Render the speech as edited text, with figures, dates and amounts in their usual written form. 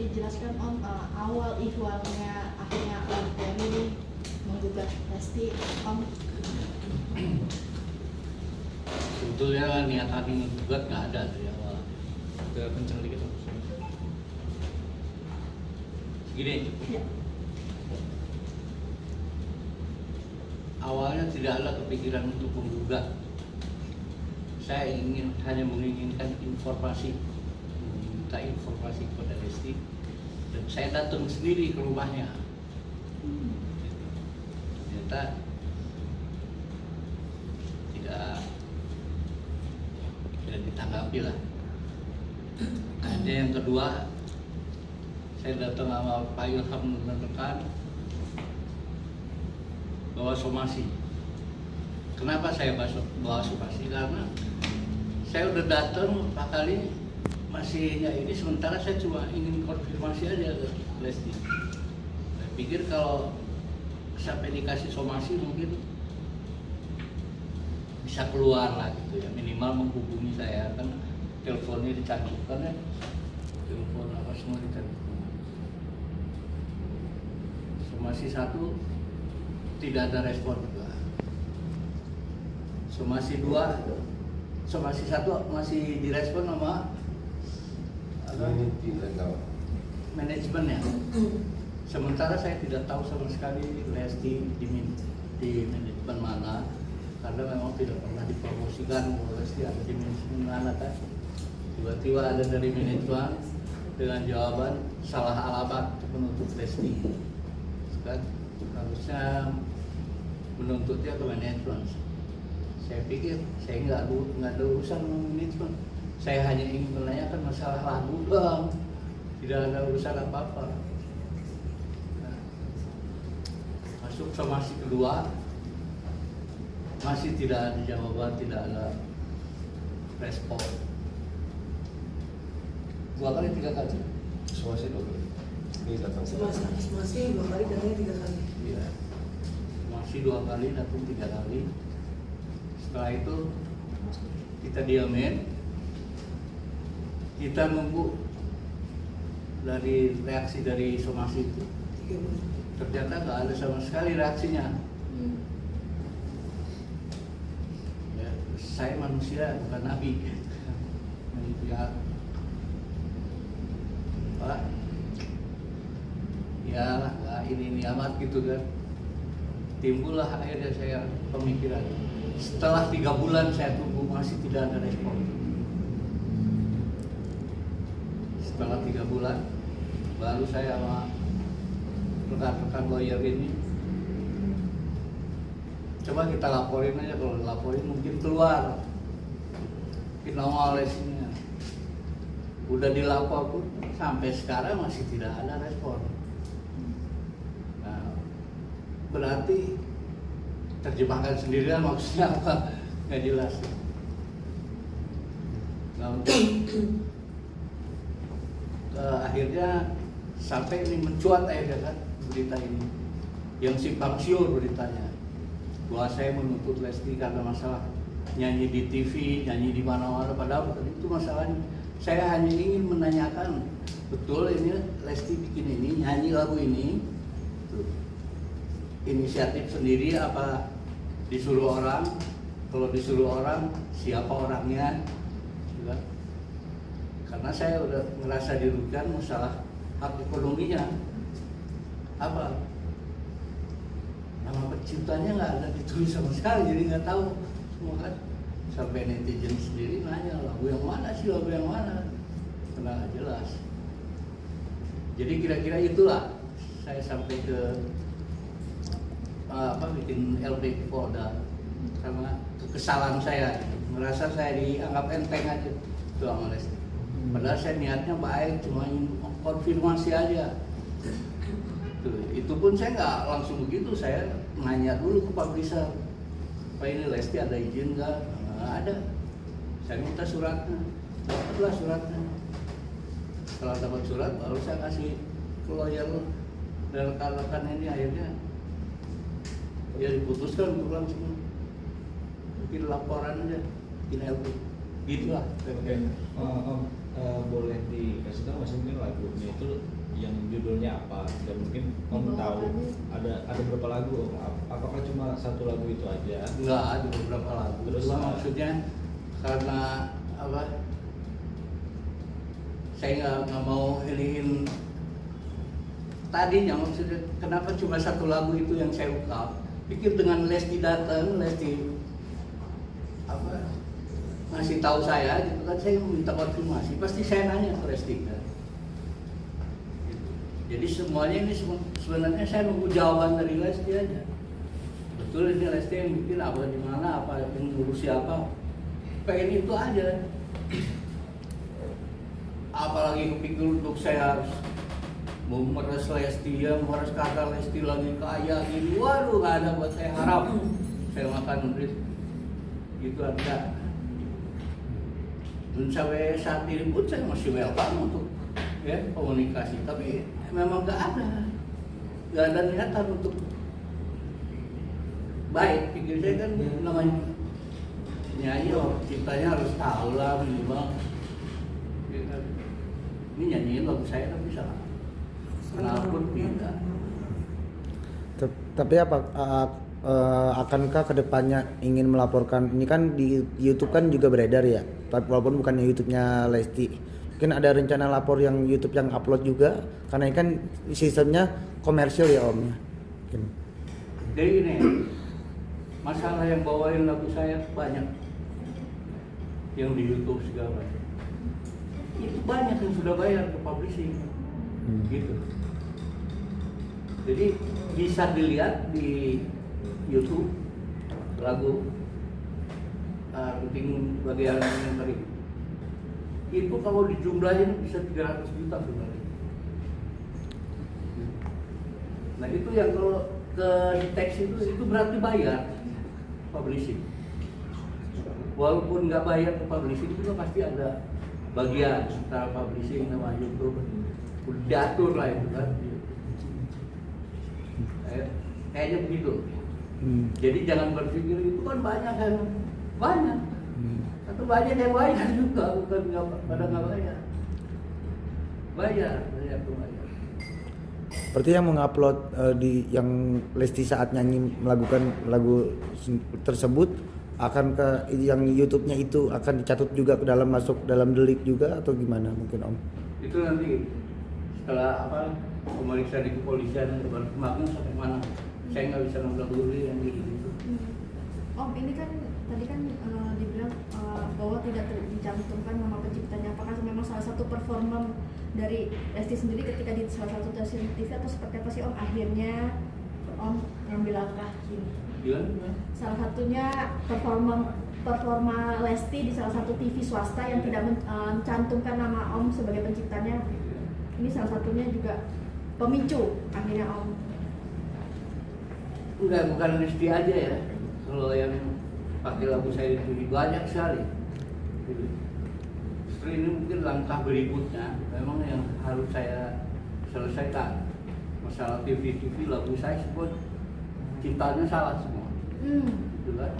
dijelaskan Om awal ihwalnya akhirnya Om Dhani menggugat Lesti Om? Sebetulnya niatan menggugat nggak ada dari awal. Udah kenceng dikit Om. Gini, Ya. awalnya tidak ada kepikiran untuk menggugat. Saya hanya menginginkan informasi, meminta informasi kepada Lesti, dan saya datang sendiri ke rumahnya. Ternyata tidak ditanggapi lah. Ada yang kedua, saya datang sama Pak Ilham menekan bawa somasi. Kenapa saya bawa somasi? Karena saya udah datang Pak kali masihnya ini, sementara saya cuma ingin konfirmasi aja ke Lesti. Saya pikir kalau sampai dikasih somasi mungkin bisa keluar lah gitu ya, minimal menghubungi saya, kan teleponnya dicantumkan ya, telepon apa semua dicantumkan. Somasi 1 tidak ada respon juga. Somasi 2, somasi 1 masih direspon sama manajemen ya. Sementara saya tidak tahu sama sekali Lesti di manajemen mana, karena memang tidak pernah dipromosikan bahwa Lesti ada di manajemen mana kan. Tiba-tiba ada dari manajemen dengan jawaban salah alamat menuntut Lesti. Kan harusnya menuntutnya ke manajemen. Saya pikir saya nggak ada urusan dengan manajemen. Saya hanya ingin menanyakan masalah lagu doang, tidak ada urusan apa-apa. Nah, masuk somasi kedua, masih tidak ada jawaban, tidak ada respon. 2 kali 3 kali. Somasi 2 kali. Ini datang Somasi 2 kali, datangnya 3 kali. Iya. Masih 2 kali, datang 3 kali. Setelah itu kita diamin, kita nunggu dari reaksi dari somasi itu. Ternyata nggak ada sama sekali reaksinya. Ya, saya manusia bukan nabi. Ya, Pak, ya nggak ini amat gitu kan. Timbullah akhirnya saya pemikiran. Setelah 3 bulan saya tunggu masih tidak ada respon. Setelah 3 bulan baru saya sama rekan-rekan lawyer ini coba kita laporin aja, kalau laporin mungkin keluar Lestinya. Udah dilapor pun sampai sekarang masih tidak ada respon. Nah, berarti terjemahkan sendirian maksudnya apa? Nggak jelas. Nah, untuk akhirnya sampai ini mencuat akhirnya kan berita ini, yang simpang siur beritanya bahwa saya menuntut Lesti karena masalah nyanyi di TV, nyanyi di mana-mana, padahal bukan itu masalahnya. Saya hanya ingin menanyakan, betul ini Lesti bikin ini, nyanyi lagu ini, tuh, inisiatif sendiri apa disuruh orang? Kalau disuruh orang, siapa orangnya? Juga. Karena saya udah merasa dirugikan masalah hak ekonominya. Apa? Nama penciptanya nggak ada ditulis sama sekali, jadi nggak tahu semua kan. Sampai netizen sendiri nanya, lagu yang mana sih, lagu yang mana? Karena nggak jelas. Jadi kira-kira itulah saya sampai ke bikin LP Polda karena kesalahan saya, merasa saya dianggap enteng aja itu sama Lesti. Padahal saya niatnya baik, cuma ingin konfirmasi aja. Tuh, itu pun saya nggak langsung begitu, saya nanya dulu ke publisher, Pak ini Lesti ada izin nggak? Nggak ada. Saya minta suratnya, dapatlah suratnya. Setelah dapat surat, baru saya kasih ke lawyer dan rekan-rekan ini, akhirnya ya diputuskan untuk langsung bikin laporan aja, bikin LP. Gitulah. Oke. Boleh dikasih tahu masih mungkin lagunya itu yang judulnya apa, dan mungkin Om tahu ada berapa lagu Om? Apakah cuma satu lagu itu aja? Enggak, ada beberapa lagu. Terus, Cuma maksudnya karena apa? Saya nggak mau iniin tadinya, maksudnya kenapa cuma satu lagu itu yang saya ungkap. Pikir dengan Lesti datang, Lesti apa ngasih tahu saya gitu kan, saya minta konfirmasi, pasti saya nanya ke Lesti kan. Gitu. Jadi semuanya ini sebenarnya saya nunggu jawaban dari Lesti aja. Betul ini Lesti yang bikin apa di mana, apa yang ngurus siapa, pengen itu aja. Apalagi kepikir untuk saya harus memeras Lesti, ya memeras kakak Lesti lagi kaya gini, waduh nggak ada buat saya, harap saya makan duit gitu ada. Dan sampai saat ini pun saya masih welcome untuk ya komunikasi, tapi memang nggak ada niatan untuk baik. Pikir saya kan namanya nyanyi, ciptanya harus tahu lah minimal. Ini nyanyiin lagu saya tapi salah. Kenapa tidak? Tapi apa akankah kedepannya ingin melaporkan, ini kan di YouTube kan juga beredar ya, tapi walaupun bukannya YouTube-nya Lesti, mungkin ada rencana lapor yang YouTube yang upload juga, karena ini kan sistemnya komersil ya Om ya. Mungkin. Jadi ini masalah yang bawain lagu saya banyak yang di YouTube segala macam. Itu banyak yang sudah bayar ke publishing, gitu. Jadi bisa dilihat di YouTube lagu penting bagian yang tadi. Itu kalau dijumlahin bisa 300 juta sebenarnya. Nah itu yang kalau ke teks itu berarti bayar publishing. Walaupun nggak bayar ke publishing itu pasti ada bagian antara publishing sama YouTube, udah diatur lah itu kan. Kayaknya begitu. Jadi jangan berpikir itu kan banyak kan, banyak. Atau banyak yang bayar juga, bukan nggak pada nggak bayar. Bayar tuh bayar. Berarti yang mengupload di yang Lesti saat nyanyi melakukan lagu tersebut akan ke yang YouTube-nya itu akan dicatut juga ke dalam, masuk dalam delik juga atau gimana mungkin Om? Itu nanti setelah apa pemeriksaan di kepolisian baru kemarin sampai mana, saya nggak bisa ngambil dulu yang gitu. Om, ini kan tadi kan dibilang bahwa tidak dicantumkan nama penciptanya. Apakah memang salah satu performa dari Lesti sendiri ketika di salah satu stasiun TV atau seperti apa sih Om? Akhirnya Om ngambil langkah ini. Gimana? Salah satunya performa Lesti di salah satu TV swasta yang tidak mencantumkan nama Om sebagai penciptanya. Ini salah satunya juga pemicu akhirnya Om. Enggak, bukan Lesti aja ya. Kalau yang pakai lagu saya itu banyak sekali. Justru ini mungkin langkah berikutnya memang yang harus saya selesaikan. Masalah TV lagu saya sebut ciptanya salah semua. Gitu kan?